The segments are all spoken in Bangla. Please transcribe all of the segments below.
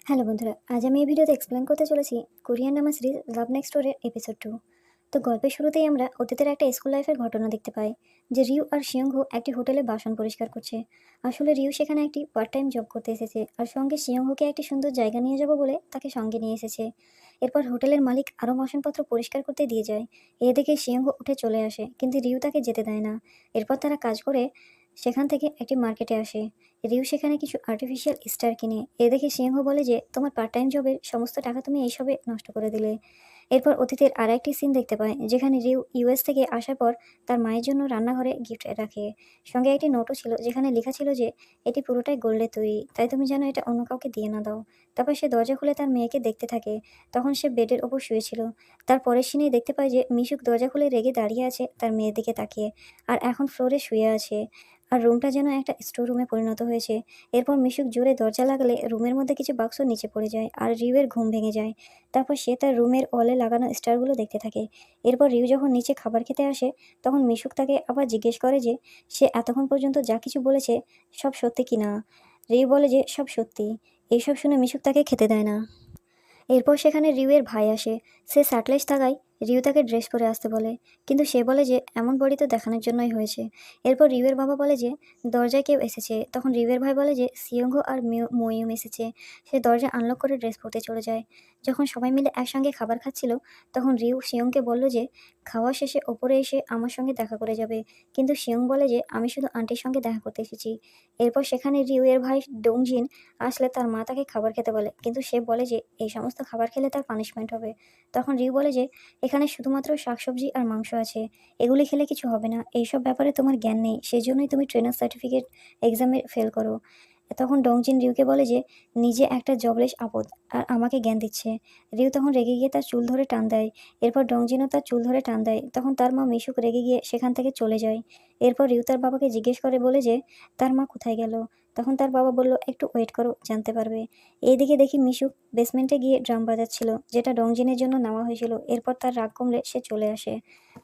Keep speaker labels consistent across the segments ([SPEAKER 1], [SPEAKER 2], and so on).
[SPEAKER 1] হ্যালো বন্ধুরা, আজ আমি এই ভিডিওতে এক্সপ্লেন করতে চলেছি কোরিয়ান ড্রামা সিরিজ লাভ নেক্সট ডোরের এপিসোড 2। তো গল্পের শুরুতেই আমরা অতীতের একটা স্কুল লাইফের ঘটনা দেখতে পাই যে রিউ আর সিয়ংহো একটি হোটেলে বাসন পরিষ্কার করছে। আসলে রিউ সেখানে একটি পার্ট টাইম জব করতে এসেছে আর সঙ্গে সিয়ংহোকে একটি সুন্দর জায়গা নিয়ে যাবো বলে তাকে সঙ্গে নিয়ে এসেছে। এরপর হোটেলের মালিক আরও বাসনপত্র পরিষ্কার করতে দিয়ে যায়। এ দেখে সিয়ংহো উঠে চলে আসে কিন্তু রিউ তাকে যেতে দেয় না। এরপর তারা কাজ করে সেখান থেকে একটি মার্কেটে আসে। রিউ সেখানে কিছু আর্টিফিশিয়াল স্টার কিনে। এ দেখে সিংহ বলে যে তোমার পার্ট টাইম জবের সমস্ত টাকা তুমি এইসবে নষ্ট করে দিলে। এরপর অতীতের আর একটি সিন দেখতে পায় যেখানে রিউ ইউএস থেকে আসার পর তার মায়ের জন্য রান্নাঘরে গিফট রাখে। সঙ্গে একটি নোটও ছিল যেখানে লেখা ছিল যে এটি পুরোটাই গোল্ডের তৈরি, তাই তুমি যেন এটা অন্য কাউকে দিয়ে না দাও। তারপর সে দরজা খুলে তার মেয়েকে দেখতে থাকে। তখন সে বেডের ওপর শুয়েছিল। তার পরের সিনেই দেখতে পায় যে মিশুক দরজা খুলে রেগে দাঁড়িয়ে আছে তার মেয়ের দিকে তাকিয়ে, আর এখন ফ্লোরে শুয়ে আছে। আর রুমটা যেন একটা স্টোর রুমে পরিণত হয়েছে। এরপর মিশুক জোরে দরজা লাগালে রুমের মধ্যে কিছু বাক্স নিচে পড়ে যায় আর রিউয়ের ঘুম ভেঙে যায়। তারপর সে তার রুমের ওয়ালে লাগানো স্টারগুলো দেখতে থাকে। এরপর রিউ যখন নিচে খাবার খেতে আসে তখন মিশুক তাকে আবার জিজ্ঞেস করে যে সে এতক্ষণ পর্যন্ত যা কিছু বলেছে সব সত্যি কি না। রিউ বলে যে সব সত্যি। এইসব শুনে মিশুক তাকে খেতে দেয় না। এরপর সেখানে রিউয়ের ভাই আসে। সে শার্টলেস থাকায় রিউ তাকে ড্রেস পরে আসতে বলে, কিন্তু সে বলে যে এমন বডি তো দেখানোর জন্যই হয়েছে। এরপর রিউয়ের বাবা বলে যে দরজায় কেউ এসেছে। তখন রিউয়ের ভাই বলে যে সিয়ংহো আর মইয়ুম এসেছে। সে দরজা আনলক করে ড্রেস পরতে চলে যায়। যখন সবাই মিলে একসঙ্গে খাবার খাচ্ছিল তখন রিউ সিয়ংকে বলল যে খাওয়া শেষে ওপরে এসে আমার সঙ্গে দেখা করে যাবে, কিন্তু সিয়ং বলে যে আমি শুধু আন্টির সঙ্গে দেখা করতে এসেছি। এরপর সেখানে রিউয়ের ভাই ডোংজিন আসলে তার মা তাকে খাবার খেতে বলে, কিন্তু সে বলে যে এই সমস্ত খাবার খেলে তার পানিশমেন্ট হবে। তখন রিউ বলে যে এখানে শুধুমাত্র শাকসবজি আর মাংস আছে, এগুলি খেলে কিছু হবে না, এইসব ব্যাপারে তোমার জ্ঞান নেই, সেজন্যই তুমি ট্রেনার সার্টিফিকেট এক্সামে ফেল করো। তখন ডংজিন রিউকে বলে যে নিজে একটা জবলেস আপদ আর আমাকে জ্ঞান দিচ্ছে। রিউ তখন রেগে গিয়ে তার চুল ধরে টান দেয়। এরপর ডংজিনও তার চুল ধরে টান দেয়। তখন তার মা মিশুক রেগে গিয়ে সেখান থেকে চলে যায়। এরপর রিউ তার বাবাকে জিজ্ঞেস করে বলে যে তার মা কোথায় গেল। তখন তার বাবা বলল একটু ওয়েট করো, জানতে পারবে। এইদিকে দেখি মিশুক বেসমেন্টে গিয়ে ড্রাম বাজাচ্ছিল, যেটা ডংজিনের জন্য নেওয়া হয়েছিল। এরপর তার রাগ কমলে সে চলে আসে।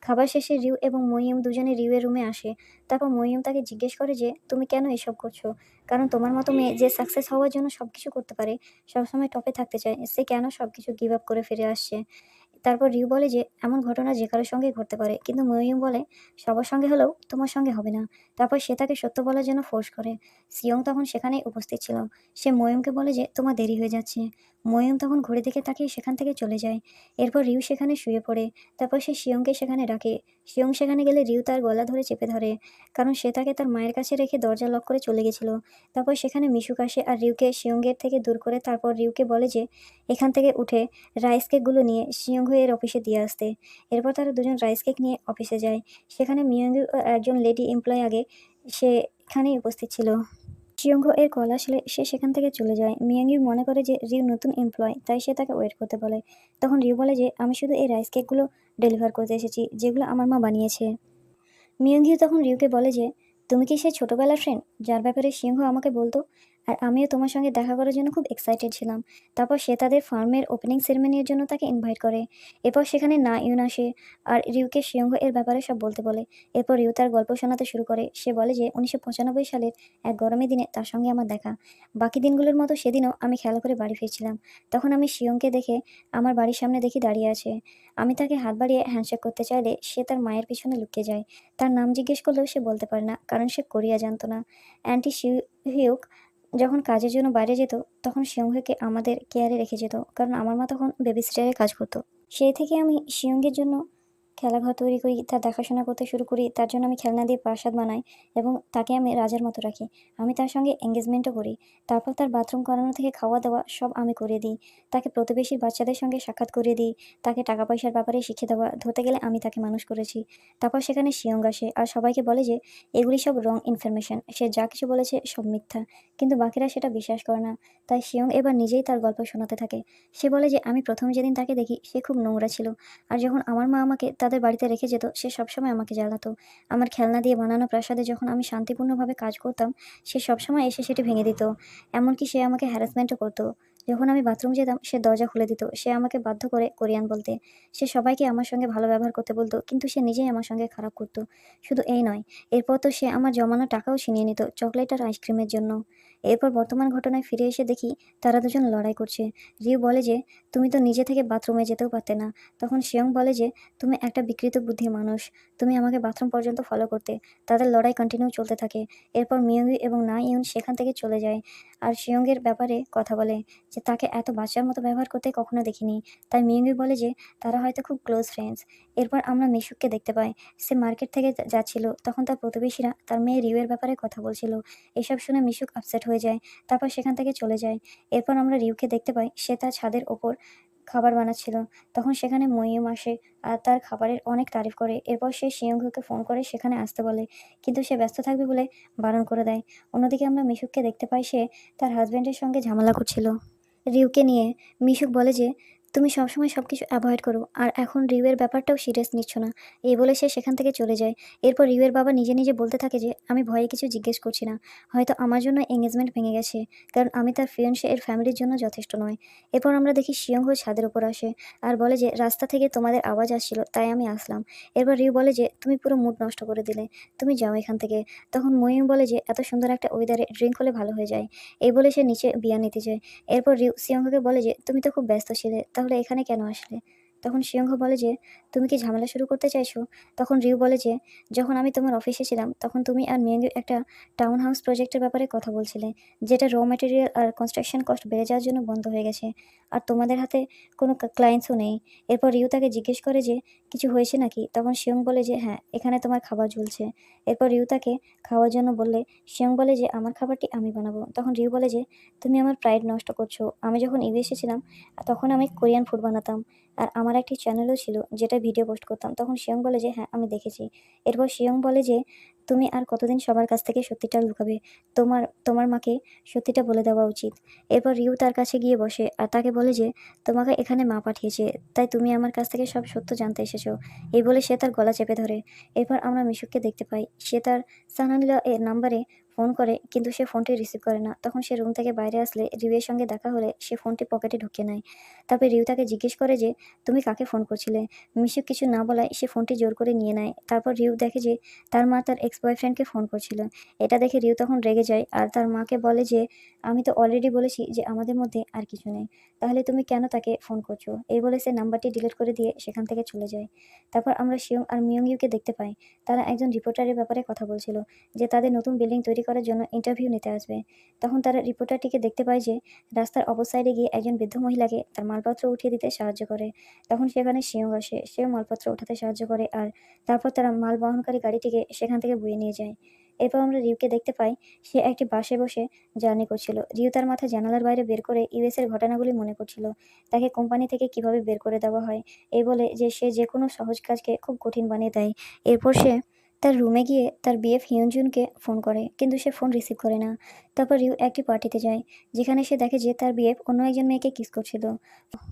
[SPEAKER 1] খাবার শেষে রিউ এবং মইয়ুম দুজনে রিউয়ের রুমে আসে। তারপর মইয়ুম তাকে জিজ্ঞেস করে যে তুমি কেন এসব করছো, কারণ তোমার মতো মেয়ে যে সাকসেস হওয়ার জন্য সবকিছু করতে পারে, সবসময় টপে থাকতে চায়, সে কেন সবকিছু গিভ আপ করে ফিরে আসছে। তারপর রিউ বলে যে এমন ঘটনা যে কারোর সঙ্গে ঘটতে পারে, কিন্তু মইয়ুম বলে সবার সঙ্গে হলেও তোমার সঙ্গে হবে না। তারপর সে তাকে সত্য বলার জন্য ফোর্স করে। সিয়ং তখন সেখানেই উপস্থিত ছিল। সে মইয়ুমকে বলে যে তোমার দেরি হয়ে যাচ্ছে। মইয়ুম তখন ঘড়ি দিকে তাকিয়ে সেখান থেকে চলে যায়। এরপর রিউ সেখানে শুয়ে পড়ে। তারপর সে সিয়ংকে সেখানে ডাকে। সিয়ং সেখানে গেলে রিউ তার গলা ধরে চেপে ধরে, কারণ সে তাকে তার মায়ের কাছে রেখে দরজা লক করে চলে গেছিল। তারপর সেখানে মিশুক আসে আর রিউকে সিয়ংয়ের থেকে দূর করে তারপর রিউকে বলে যে এখান থেকে উঠে রাইস কেকগুলো নিয়ে সিয়ংহো এর অফিসে দিয়ে আসতে। এরপর তারা দুজন রাইস কেক নিয়ে অফিসে যায়। সেখানে মিয়ংগু একজন লেডি এমপ্লয় আগে সে এখানেই উপস্থিত ছিল। চিয়ংহো এর কল আসলে সে সেখান থেকে চলে যায়। মিয়াংইউ মনে করে যে রিউ নতুন এমপ্লয়, তাই সে তাকে ওয়েট করতে বলে। তখন রিউ বলে যে আমি শুধু এই রাইস কেকগুলো ডেলিভার করতে এসেছি যেগুলো আমার মা বানিয়েছে। মিয়ংগিও তখন রিউকে বলে যে তুমি কি সেই ছোটবেলার ফ্রেন্ড যার ব্যাপারে সিংহ আমাকে বলতো, আর আমিও তোমার সঙ্গে দেখা করার জন্য খুব এক্সাইটেড ছিলাম। তারপর সে তাদের ফার্মের ওপেনিং সেরেমনির জন্য তাকে ইনভাইট করে। এরপর সেখানে না ইউন আসে আর রিউকে সিংহ এর ব্যাপারে সব বলতে বলে। এরপর রিউ তার গল্প শোনাতে শুরু করে। সে বলে যে 1995 সালের এক গরমের দিনে তার সঙ্গে আমার দেখা। বাকি দিনগুলোর মতো সেদিনও আমি খেলা করে বাড়ি ফিরছিলাম। তখন আমি শিয়ংকে দেখে আমার বাড়ির সামনে দেখি দাঁড়িয়ে আছে। আমি তাকে হাত বাড়িয়ে হ্যান্ডশেক করতে চাইলে সে তার মায়ের পিছনে লুকিয়ে যায়। তার নাম জিজ্ঞেস করলেও সে বলতে পারে না, কারণ সে কোরিয়া জানতো না। অ্যান্টি হিউক যখন কাজের জন্য বাইরে যেত তখন সিয়ংকে আমাদের কেয়ারে রেখে যেত, কারণ আমার মা তখন বেবি সিটারে কাজ করতো। সেই থেকে আমি সিয়ংয়ের জন্য খেলাঘর তৈরি করি, তার দেখাশোনা করতে শুরু করি। তার জন্য আমি খেলনা দিয়ে প্রাসাদ বানাই এবং তাকে আমি রাজার মতো রাখি। আমি তার সঙ্গে এঙ্গেজমেন্টও করি। তারপর তার বাথরুম করানো থেকে খাওয়া দাওয়া সব আমি করিয়ে দিই। তাকে প্রতিবেশীর বাচ্চাদের সঙ্গে সাক্ষাৎ করিয়ে দিই। তাকে টাকা পয়সার ব্যাপারে শিখিয়ে দেওয়া, ধরতে গেলে আমি তাকে মানুষ করেছি। তারপর সেখানে সিয়ং আসে আর সবাইকে বলে যে এগুলি সব রং ইনফরমেশন, সে যা কিছু বলেছে সব মিথ্যা। কিন্তু বাকিরা সেটা বিশ্বাস করে না। তাই সিয়ং এবার নিজেই তার গল্প শোনাতে থাকে। সে বলে যে আমি প্রথম যেদিন তাকে দেখি সে খুব নোংরা ছিল, আর যখন আমার মা আমাকে তাদের বাড়িতে রেখে যেত সে সবসময় আমাকে জ্বালাতো। আমার খেলনা দিয়ে বানানো প্রাসাদে যখন আমি শান্তিপূর্ণভাবে কাজ করতাম সে সবসময় এসে সেটি ভেঙে দিত। এমনকি সে আমাকে হ্যারাসমেন্টও করতো। যখন আমি বাথরুম যেতাম সে দরজা খুলে দিত। সে আমাকে বাধ্য করে কোরিয়ান বলতে। সে সবাইকে আমার সঙ্গে ভালো ব্যবহার করতে বলত, কিন্তু সে নিজেই আমার সঙ্গে খারাপ করত। শুধু এই নয়, এরপর তো সে আমার জমানো টাকাও ছিনিয়ে নিত চকলেট আর আইসক্রিমের জন্য। এরপর বর্তমান ঘটনায় ফিরে এসে দেখি তারা দুজন লড়াই করছে। রিউ বলে যে, "তুমি তো নিজে থেকে বাথরুমে যেতেও পারতে না।" তখন সিয়ং বলে যে, "তুমি একটা বিকৃত বুদ্ধির মানুষ। তুমি আমাকে বাথরুম পর্যন্ত ফলো করতে।" তাদের লড়াই কন্টিনিউ চলতে থাকে। এরপর মিয়ুগি এবং না ইউন সেখান থেকে চলে যায়। আর সিয়ংয়ের ব্যাপারে কথা বলে যে তাকে এত বাচ্চার মতো ব্যবহার করতে কখনো দেখিনি। তাই মিয়ুগি বলে যে তারা হয়তো খুব ক্লোজ ফ্রেন্ডস। এরপর আমরা মিশুককে দেখতে পাই। সে মার্কেট থেকে যাচ্ছিল। তখন তার প্রতিবেশীরা তার মেয়ে রিউয়ের ব্যাপারে কথা বলছিল। এসব শুনে মিশুক আপসেট হয়ে যায়। তারপর সেখান থেকে চলে যায়। এরপর আমরা রিউকে দেখতে পাই সে তার ছাদের ওপর খাবার বানাচ্ছিল। তখন সেখানে মইয়ুম আসে আর তার খাবারের অনেক তারিফ করে। এরপর সে সিয়ংকে ফোন করে সেখানে আসতে বলে। কিন্তু সে ব্যস্ত থাকবে বলে বারণ করে দেয়। অন্যদিকে আমরা মিশুককে দেখতে পাই সে তার হাসব্যান্ডের সঙ্গে ঝামেলা করছিল রিউকে নিয়ে। মিশুক বলে যে, "তুমি সবসময় সবকিছু এভয়েড করো আর এখন রিউয়ের ব্যাপারটাও সিরিয়াস নিচ্ছ না।" এই বলে সে সেখান থেকে চলে যায়। এরপর রিউয়ের বাবা নিজে নিজে বলতে থাকে যে, "আমি ভয়ে কিছু জিজ্ঞেস করছি না। হয়তো আমার জন্য এঙ্গেজমেন্ট ভেঙে গেছে। কারণ আমি তার ফিয়ান্সে এর ফ্যামিলির জন্য যথেষ্ট নয়।" এরপর আমরা দেখি সিয়ংহো ছাদের উপর আসে আর বলে যে, "রাস্তা থেকে তোমাদের আওয়াজ আসছিল তাই আমি আসলাম।" এরপর রিউ বলে যে, "তুমি পুরো মুড নষ্ট করে দিলে। তুমি যাও এখান থেকে।" তখন মইয়ুম বলে যে, "এত সুন্দর একটা ওয়েদারে ড্রিঙ্ক হলে ভালো হয়ে যায়।" এই বলে সে নিচে বিয়ার নিতে যায়। এরপর রিউ সিয়ংহোকে বলে যে, "তুমি তো খুব ব্যস্ত ছিলে, তাহলে এখানে কেন আসলে?" তখন সিয়ংহো বলে যে, "তুমি কি ঝামেলা শুরু করতে চাইছো?" তখন রিউ বলে যে, "যখন আমি তোমার অফিসে ছিলাম তখন তুমি আর মিয়াঙ্গি একটা টাউন হাউস প্রজেক্টের ব্যাপারে কথা বলছিলে, যেটা ম্যাটেরিয়াল আর কনস্ট্রাকশন কস্ট বেড়ে যাওয়ার জন্য বন্ধ হয়ে গেছে। আর তোমাদের হাতে কোনো ক্লায়েন্টসও নেই।" এরপর রিউ তাকে জিজ্ঞেস করে যে, "কিছু হয়েছে নাকি?" তখন সিয়ং বলে যে, "হ্যাঁ, এখানে তোমার খাবার ঝুলছে।" এরপর রিউ তাকে খাওয়ার জন্য বললে সিয়ং বলে যে, "আমার খাবারটি আমি বানাবো।" তখন রিউ বলে যে, "তুমি আমার প্রাইড নষ্ট করছো। আমি যখন ইউএসএ ছিলাম তখন আমি কোরিয়ান ফুড বানাতাম। আর আমার একটি চ্যানেলও ছিল যেটা ভিডিও পোস্ট করতাম।" তখন সিয়ং বলে যে, "হ্যাঁ, আমি দেখেছি।" এরপর সিয়ং বলে যে, "তুমি আর কতদিন সবার কাছ থেকে সত্যিটা লুকাবে? তোমার তোমার মাকে সত্যিটা বলে দেওয়া উচিত।" এরপর রিউ তার কাছে গিয়ে বসে আর তাকে বলে যে, "তোমাকে এখানে মা পাঠিয়েছে। তাই তুমি আমার কাছ থেকে সব সত্য জানতে এসেছো।" এই বলে সে তার গলা চেপে ধরে। এরপর আমরা মিশুককে দেখতে পাই। সে তার সানালিলা এর নাম্বারে ফোন করে কিন্তু সে ফোনটি রিসিভ করে না। তখন সে রুম থেকে বাইরে আসলে রিউয়ের সঙ্গে দেখা হলে সে ফোনটি পকেটে ঢুকিয়ে নেয়। তারপর রিউ তাকে জিজ্ঞেস করে যে, "তুমি কাকে ফোন করছিলে?" মিশুক কিছু না বলায় সে ফোনটি জোর করে নিয়ে নেয়। তারপর রিউ দেখে যে তার মা তার এক্স বয়ফ্রেন্ডকে ফোন করছিল। এটা দেখে রিউ তখন রেগে যায় আর তার মাকে বলে যে, "আমি তো অলরেডি বলেছি যে আমাদের মধ্যে আর কিছু নেই। তাহলে তুমি কেন তাকে ফোন করছো?" এই বলে সে নাম্বারটি ডিলিট করে দিয়ে সেখান থেকে চলে যায়। তারপর আমরা সিয়ং আর মিয়ংইউকে দেখতে পাই। তারা একজন রিপোর্টারের ব্যাপারে কথা বলছিল যে তাদের নতুন বিল্ডিং তৈরি করার জন্য ইন্টারভিউ নিতে আসবে। তখন তারা রিপোর্টারটিকে দেখতে পায় যে রাস্তার অপর সাইডে গিয়ে একজন বৃদ্ধ মহিলাকে তার মালপত্র উঠিয়ে দিতে সাহায্য করে। তখন সেখানে সিয়ং আসে, সেও মালপত্র ওঠাতে সাহায্য করে আর তারপর তারা মাল বহনকারী গাড়িটিকে সেখান থেকে বয়ে নিয়ে যায়। এরপর আমরা রিউকে দেখতে পাই সে একটি বাসে বসে জার্নি করছিল। রিউ তার মাথা জানালার বাইরে বের করে ইউএস এর ঘটনাগুলি মনে করছিল। তাকে কোম্পানি থেকে কিভাবে বের করে দেওয়া হয় এই বলে যে সে যেকোনো সহজ কাজকে খুব কঠিন বানিয়ে দেয়। এরপর সে তার রুমে গিয়ে তার বিএফ হিউনজুনকে ফোন করে কিন্তু সে ফোন রিসিভ করে না। তারপর রিউ একটি পার্টিতে যায় যেখানে সে দেখে যে তার বিএফ অন্য একজন মেয়েকে কিস করছিল।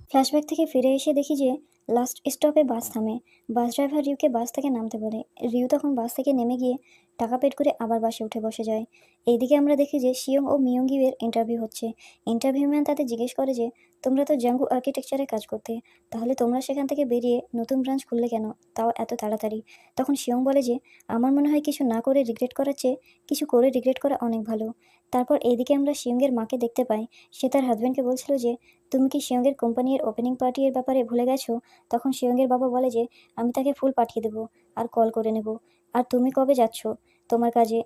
[SPEAKER 1] ফ্ল্যাশব্যাক থেকে ফিরে এসে দেখি যে লাস্ট স্টপে বাস থামে। বাস ড্রাইভার রিউকে বাস থেকে নামতে বলে। রিউ তখন বাস থেকে নেমে গিয়ে টাকা পেড করে আবার বাসে উঠে বসে যায়। এইদিকে আমরা দেখি যে শিয়ং ও মিয়ংগিউয়ের ইন্টারভিউ হচ্ছে। ইন্টারভিউ ম্যান তাদের জিজ্ঞেস করে যে, "তোমরা তো জাঙ্গু আর্কিটেকচারে কাজ করতে, তাহলে তোমরা সেখান থেকে বেরিয়ে নতুন ব্রাঞ্চ খুললে কেন, তাও এত তাড়াতাড়ি?" তখন শিয়ং বলে যে, "আমার মনে হয় কিছু না করে রিগ্রেট করার চেয়ে কিছু করে রিগ্রেট করা অনেক ভালো।" তারপর এইদিকে আমরা শিয়ংয়ের মাকে দেখতে পাই। সে তার হাজব্যান্ডকে বলছিল যে, "তুমি কি শিয়ংয়ের কোম্পানির ওপেনিং পার্টি এর ব্যাপারে ভুলে গেছো?" তখন শিয়ংয়ের বাবা বলে যে, "আমি তাকে ফুল পাঠিয়ে দেবো আর কল করে নেব। আর তুমি কবে যাচ্ছ তোমার কাজে?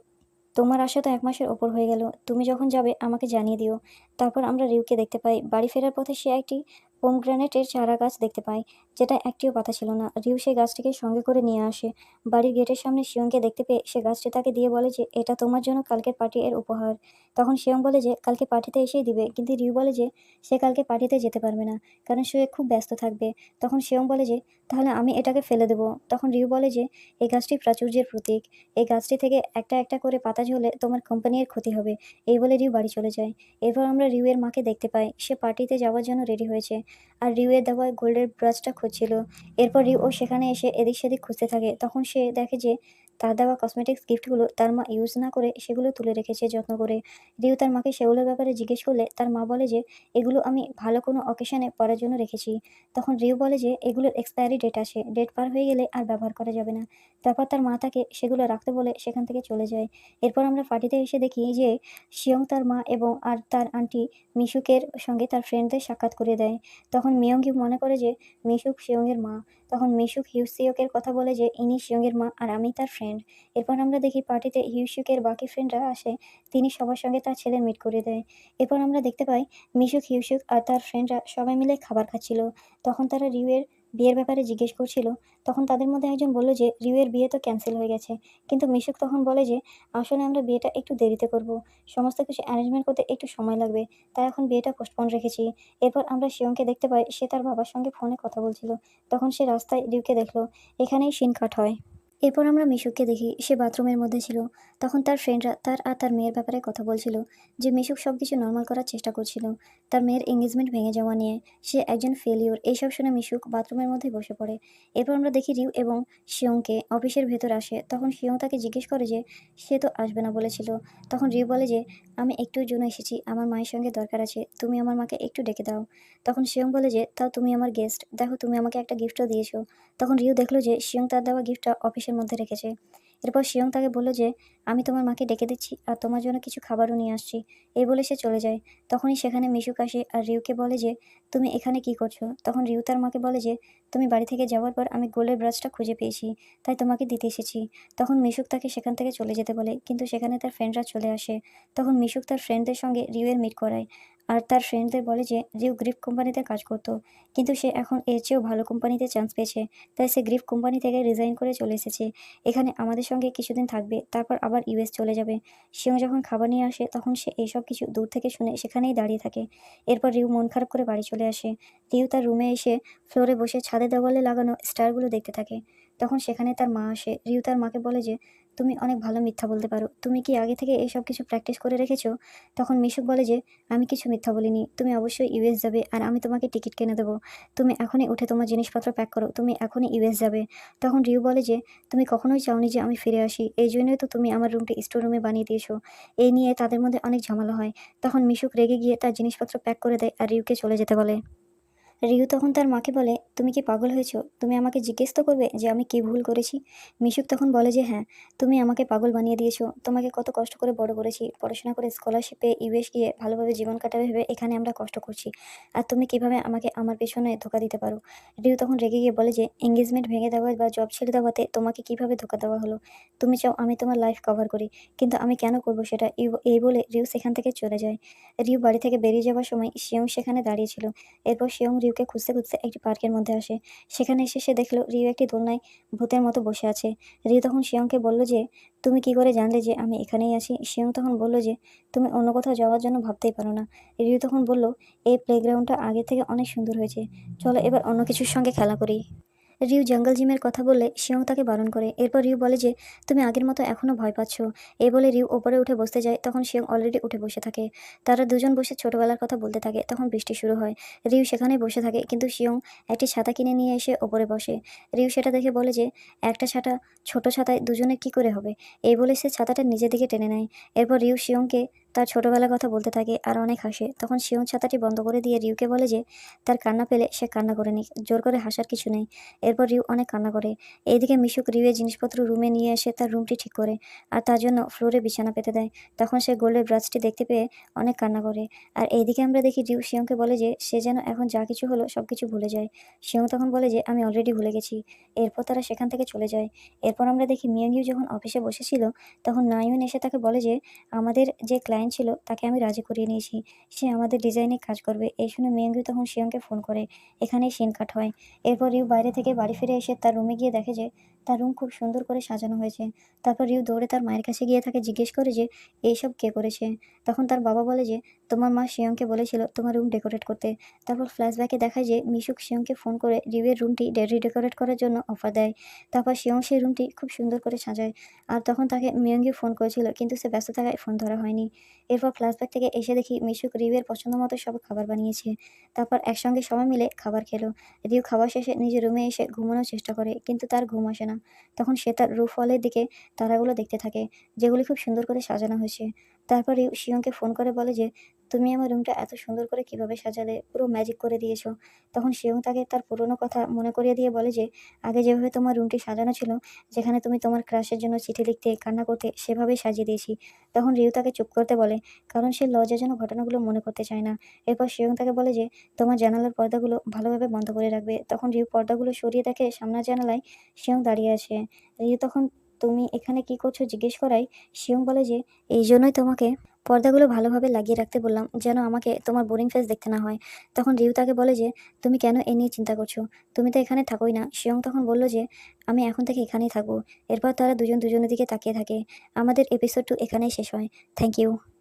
[SPEAKER 1] তোমার আসা তো ১ মাসের ওপর হয়ে গেল। তুমি যখন যাবে আমাকে জানিয়ে দিও।" তারপর আমরা রিউকে দেখতে পাই। বাড়ি ফেরার পথে সে একটি পোমগ্রানেটের চারা গাছ দেখতে পায়, যেটা একটিও পাতা ছিল না। রিউ সেই গাছটিকে সঙ্গে করে নিয়ে আসে। বাড়ির গেটের সামনে শিয়ংকে দেখতে পেয়ে সে গাছটি তাকে দিয়ে বলে যে, "এটা তোমার জন্য কালকের পার্টি এর উপহার।" তখন শিয়ং বলে যে, "কালকে পার্টিতে এসেই দিবে।" কিন্তু রিউ বলে যে, সে কালকে পার্টিতে যেতে পারবে না, কারণ সে খুব ব্যস্ত থাকবে। তখন শিয়ং বলে যে, "তাহলে আমি এটাকে ফেলে দেবো।" তখন রিউ বলে যে, "এই গাছটি প্রাচুর্যের প্রতীক। এই গাছটি থেকে একটা একটা করে পাতা ঝরলে তোমার কোম্পানির ক্ষতি হবে।" এই বলে রিউ বাড়ি চলে যায়। এরপর আমরা রিউ এর মাকে দেখতে পাই। সে পার্টিতে যাওয়ার জন্য রেডি হয়েছে আর রিউ এর দেওয়া গোল্ডের ব্রাচটা খুঁজছিল। এরপর রিউ ও সেখানে এসে এদিক সেদিক খুঁজতে থাকে। তখন সে দেখে যে তার দেওয়া কসমেটিক্স গিফটগুলো তার মা ইউজ না করে সেগুলো তুলে রেখেছে যত্ন করে। রিউ তার মাকে সেগুলোর ব্যাপারে জিজ্ঞেস করলে তার মা বলে যে, "এগুলো আমি ভালো কোনো অকেশনে পরার জন্য রেখেছি।" তখন রিউ বলে যে, "এগুলোর এক্সপায়ারি ডেট আছে। ডেট পার হয়ে গেলে আর ব্যবহার করা যাবে না।" তারপর তার মা তাকে সেগুলো রাখতে বলে সেখান থেকে চলে যায়। এরপর আমরা পার্টিতে এসে দেখি যে শিয়ং তার মা আর তার আন্টি মিশুকের সঙ্গে তার ফ্রেন্ডদের সাক্ষাৎ করিয়ে দেয়। তখন মিয়ংগি মনে করে যে মিশুক শিয়ংয়ের মা। তখন মিশুক হিউসিয়কের কথা বলে যে ইনি শিয়ংয়ের মা আর আমি তার ফ্রেন্ড। এরপর আমরা দেখি পার্টিতে হিউসিয়কের বাকি ফ্রেন্ডরা আসে। তিনি সবার সঙ্গে তার ছেলের মিট করিয়ে দেয়। এরপর আমরা দেখতে পাই মিশুক, হিউসুক আর তার ফ্রেন্ডরা সবাই মিলে খাবার খাচ্ছিল। তখন তারা রিউয়ের বিয়ের ব্যাপারে জিজ্ঞেস করছিল। তখন তাদের মধ্যে একজন বলল যে রিউয়ের বিয়ে তো ক্যান্সেল হয়ে গেছে। কিন্তু মিশুক তখন বলে যে আসলে আমরা বিয়েটা একটু দেরিতে করব। সমস্ত কিছু অ্যারেঞ্জমেন্ট করতে একটু সময় লাগবে। তাই এখন বিয়েটা পোস্টপোন রেখেছি। এরপর আমরা শিয়ংকে দেখতে পাই সে তার বাবার সঙ্গে ফোনে কথা বলছিল। তখন সে রাস্তায় রিউকে দেখল। এখানেই সিন কাট হয়। এরপর আমরা মিশুককে দেখি সে বাথরুমের মধ্যে ছিল। তখন তার ফ্রেন্ডরা তার মেয়ের ব্যাপারে কথা বলছিল যে মিশুক সবকিছু নর্মাল করার চেষ্টা করছিল তার মেয়ের এঙ্গেজমেন্ট ভেঙে যাওয়া নিয়ে। সে একজন ফেলিওর এইসব শুনে মিশুক বাথরুমের মধ্যে বসে পড়ে। এরপর আমরা দেখি রিউ এবং শিয়ংকে অফিসের ভেতর আসে। তখন শিয়ং তাকে জিজ্ঞেস করে যে সে তো আসবে না বলেছিল। তখন রিউ বলে যে আমি একটুর জন্য এসেছি, আমার মায়ের সঙ্গে দরকার আছে, তুমি আমার মাকে একটু ডেকে দাও। তখন শিয়ং বলে যে তাও তুমি আমার গেস্ট, দেখো তুমি আমাকে একটা গিফটও দিয়েছো। তখন রিউ দেখলো যে শিয়ং তার দেওয়া গিফটটা অফিসের মধ্যে রেখেছে। এরপর শিয়ং তাকে বলল যে, "আমি তোমার মাকে ডেকে দিচ্ছি আর তোমার জন্য কিছু খাবারও নিয়ে আসছি।" এই বলে সে চলে যায়। তখনই সেখানে মিশুক আসে আর রিউকে বলে যে, "তুমি এখানে কি করছো?" তখন রিউ তার মাকে বলে যে, "তুমি বাড়ি থেকে যাওয়ার পর আমি গোল্ডের ব্রাশটা খুঁজে পেয়েছি, তাই তোমাকে দিতে এসেছি।" তখন মিশুক তাকে সেখান থেকে চলে যেতে বলে, কিন্তু সেখানে তার ফ্রেন্ডরা চলে আসে। তখন মিশুক তার ফ্রেন্ডদের সঙ্গে রিউয়ের মিট করায়। আর তার ফ্রেন্ডদের বলে যে রিউ গ্রিফ কোম্পানিতে কাজ করত, কিন্তু সে এখন এর চেয়েও ভালো কোম্পানিতে চান্স পেয়েছে। তাই সে গ্রিফ কোম্পানি থেকে রিজাইন করে চলে এসেছে। এখানে আমাদের সঙ্গে কিছুদিন থাকবে, তারপর আবার ইউএস চলে যাবে। শিয়ং যখন খাবার নিয়ে আসে তখন সে এইসব কিছু দূর থেকে শুনে সেখানেই দাঁড়িয়ে থাকে। এরপর রিউ মন খারাপ করে বাড়ি চলে আসে। রিউ তার রুমে এসে ফ্লোরে বসে ছাদের দেওয়ালে লাগানো স্টারগুলো দেখতে থাকে। তখন সেখানে তার মা আসে। রিউ তার মাকে বলে যে, "তুমি অনেক ভালো মিথ্যা বলতে পারো। তুমি কি আগে থেকে এইসব কিছু প্র্যাকটিস করে রেখেছো?" তখন মিশুক বলে যে, "আমি কিছু মিথ্যা বলিনি। তুমি অবশ্যই ইউএস যাবে আর আমি তোমাকে টিকিট কিনে দেবো। তুমি এখনই উঠে তোমার জিনিসপত্র প্যাক করো। তুমি এখনই ইউএস যাবে।" তখন রিউ বলে যে, "তুমি কখনোই চাওনি যে আমি ফিরে আসি। এইজন্যই তো তুমি আমার রুমটি স্টোর রুমে বানিয়ে দিয়েছো।" এই নিয়ে তাদের মধ্যে অনেক ঝামেলা হয়। তখন মিশুক রেগে গিয়ে তার জিনিসপত্র প্যাক করে দেয় আর রিউকে চলে যেতে বলে। রিউ তখন তার মাকে বলে, "তুমি কি পাগল হয়েছো? তুমি আমাকে জিজ্ঞেস তো করবে যে আমি কি ভুল করেছি?" মিশুক তখন বলে যে, "হ্যাঁ, তুমি আমাকে পাগল বানিয়ে দিয়েছো। তোমাকে কত কষ্ট করে বড় করেছি। পড়াশোনা করে স্কলারশিপ পেয়ে ইউএস গিয়ে ভালোভাবে জীবন কাটাবে ভেবে এখানে আমরা কষ্ট করছি। আর তুমি কিভাবে আমাকে আমার পেছনে ধোঁকা দিতে পারো?" রিউ তখন রেগে গিয়ে বলে যে, "এঙ্গেজমেন্ট ভেঙে দেওয়া বা জব ছেড়ে দেওয়াতে তোমাকে কিভাবে ধোঁকা দেওয়া হলো? তুমি চাও আমি তোমার লাইফ কভার করি। কিন্তু আমি কেন করব সেটা?" এই বলে রিউ সেখান থেকে চলে যায়। রিউ বাড়ি থেকে বেরিয়ে যাওয়ার সময় শিয়ং সেখানে দাঁড়িয়ে ছিল। এরপর শিয়ং রিউকে খুঁজতে খুঁজতে একটি পার্কের মধ্যে আসে। সেখানে এসে সে দেখল রিউ একটি দোলনায় ভূতের মতো বসে আছে। রিউ তখন শিয়ংকে বলল যে, "তুমি কি করে জানলে যে আমি এখানেই আছি?" শিয়ং তখন বলল যে, "তুমি অন্য কোথাও যাওয়ার জন্য ভাবতেই পারো না।" রিউ তখন বলল, "এই প্লেগ্রাউন্ডটা আগের থেকে অনেক সুন্দর হয়েছে। চলো এবার অন্য কিছুর সঙ্গে খেলা করি।" রিউ জঙ্গল জিমের কথা বললে শিয়ং তাকে বারণ করে। এরপর রিউ বলে যে, "তুমি আগের মতো এখনো ভয় পাচ্ছ।" এই বলে রিউ ওপরে উঠে বসতে যায়। তখন শিয়ং অলরেডি উঠে বসে থাকে। তারা দুজন বসে ছোটবেলার কথা বলতে থাকে। তখন বৃষ্টি শুরু হয়। রিউ সেখানেই বসে থাকে, কিন্তু শিয়ং একটি ছাতা কিনে নিয়ে এসে ওপরে বসে। রিউ সেটা দেখে বলে যে, "একটা ছোট ছাতায় দুজনে কি করে হবে?" এই বলে সে ছাতাটা নিজের দিকে টেনে নেয়। এরপর রিউ শিয়ংকে তার ছোটবেলার কথা বলতে থাকে আর অনেক হাসে। তখন শিয়ং ছাতাটি বন্ধ করে দিয়ে রিউকে বলে যে, তার কান্না পেলে সে কান্না করে নিক, জোর করে হাসার কিছু নেই। এরপর রিউ অনেক কান্না করে। এইদিকে মিশুক রিউয়ের জিনিসপত্র রুমে নিয়ে এসে তার রুমটি ঠিক করে আর তার জন্য ফ্লোরে বিছানা পেতে দেয়। তখন সে গোল্ডের ব্রাশটি দেখতে পেয়ে অনেক কান্না করে। আর এইদিকে আমরা দেখি রিউ শিয়ংকে বলে যে সে যেন এখন যা কিছু হলো সবকিছু ভুলে যায়। শিয়ং তখন বলে যে, "আমি অলরেডি ভুলে গেছি।" এরপর তারা সেখান থেকে চলে যায়। এরপর আমরা দেখি মিয়াংইউ যখন অফিসে বসেছিল তখন নাইউন এসে তাকে বলে যে, "আমাদের যে ক্লায়েন্ট ছিল তাকে আমি রাজি করিয়ে নিয়েছি। সে আমাদের ডিজাইনে কাজ করবে।" এই শুনে মিয়াংইউ তখন শিয়ংকে ফোন করে। এখানেই সিন কাট হয়। এরপর রিউ বাইরে থেকে বাড়ি ফিরে এসে তার রুমে গিয়ে দেখে যে তার রুম খুব সুন্দর করে সাজানো হয়েছে। তারপর রিউ দৌড়ে তার মায়ের কাছে গিয়ে তাকে জিজ্ঞেস করে যে এইসব কে করেছে। তখন তার বাবা বলে যে, "তোমার মা শিয়ংকে বলেছিল তোমার রুম ডেকোরেট করতে।" তারপর ফ্ল্যাশব্যাকে দেখায় যে মিশুক শিয়ংকে ফোন করে রিউয়ের রুমটি রিডেকোরেট করার জন্য অফার দেয়। তারপর শিয়ং সেই রুমটি খুব সুন্দর করে সাজায়। আর তখন তাকে মিয়ংগি ফোন করেছিল, কিন্তু সে ব্যস্ত থাকায় ফোন ধরা হয়নি। এরপর ফ্ল্যাশব্যাক থেকে এসে দেখি মিশুক রিউয়ের পছন্দ মতো সব খাবার বানিয়েছে। তারপর একসঙ্গে সবাই মিলে খাবার খেলো। রিউ খাওয়া শেষে নিজের রুমে এসে ঘুমানোর চেষ্টা করে, কিন্তু তার ঘুম আসে না। না। তখন সে তার রুফ ওয়ালের দিকে তারাগুলো দেখতে থাকে, যেগুলি খুব সুন্দর করে সাজানো হয়েছে। তারপর রিউ শিয়ংকে ফোন করে বলে যে, "তুমি আমার রুমটা এত সুন্দর করে কিভাবে সাজালে? পুরো ম্যাজিক করে দিয়েছো।" তখন শিয়ং তাকে তার পুরনো কথা মনে করিয়ে দিয়ে বলে যে, "আগে যেভাবে তোমার রুমটি সাজানো ছিল, যেখানে তুমি তোমার ক্রাশের জন্য চিঠি লিখতে, কান্না করতে, সেভাবেই সাজিয়ে দিয়েছি।" তখন রিউ তাকে চুপ করতে বলে, কারণ সে লজ্জাজনক ঘটনাগুলো মনে করতে চায় না। এরপর শিয়ং তাকে বলে যে, "তোমার জানালার পর্দাগুলো ভালোভাবে বন্ধ করে রাখবে।" তখন রিউ পর্দাগুলো সরিয়ে দেখে সামনের জানালায় শিয়ং দাঁড়িয়ে আছে। রিউ তখন, "তুমি এখানে কি করছো?" জিজ্ঞেস করায় শিয়ং বলে যে, "এইজন্যই তোমাকে পর্দাগুলো ভালোভাবে লাগিয়ে রাখতে বললাম, যেন আমাকে তোমার বোরিং ফেস দেখতে না হয়।" তখন রিউ তাকে বলে যে, "তুমি কেন এ নিয়ে চিন্তা করছো? তুমি তো এখানে থাকোই না।" শিয়ং তখন বলল যে, "আমি এখন থেকে এখানেই থাকবো।" এরপর তারা দুজন দুজনের দিকে তাকিয়ে থাকে। আমাদের এপিসোড 2 এখানেই শেষ হয়। Thank you.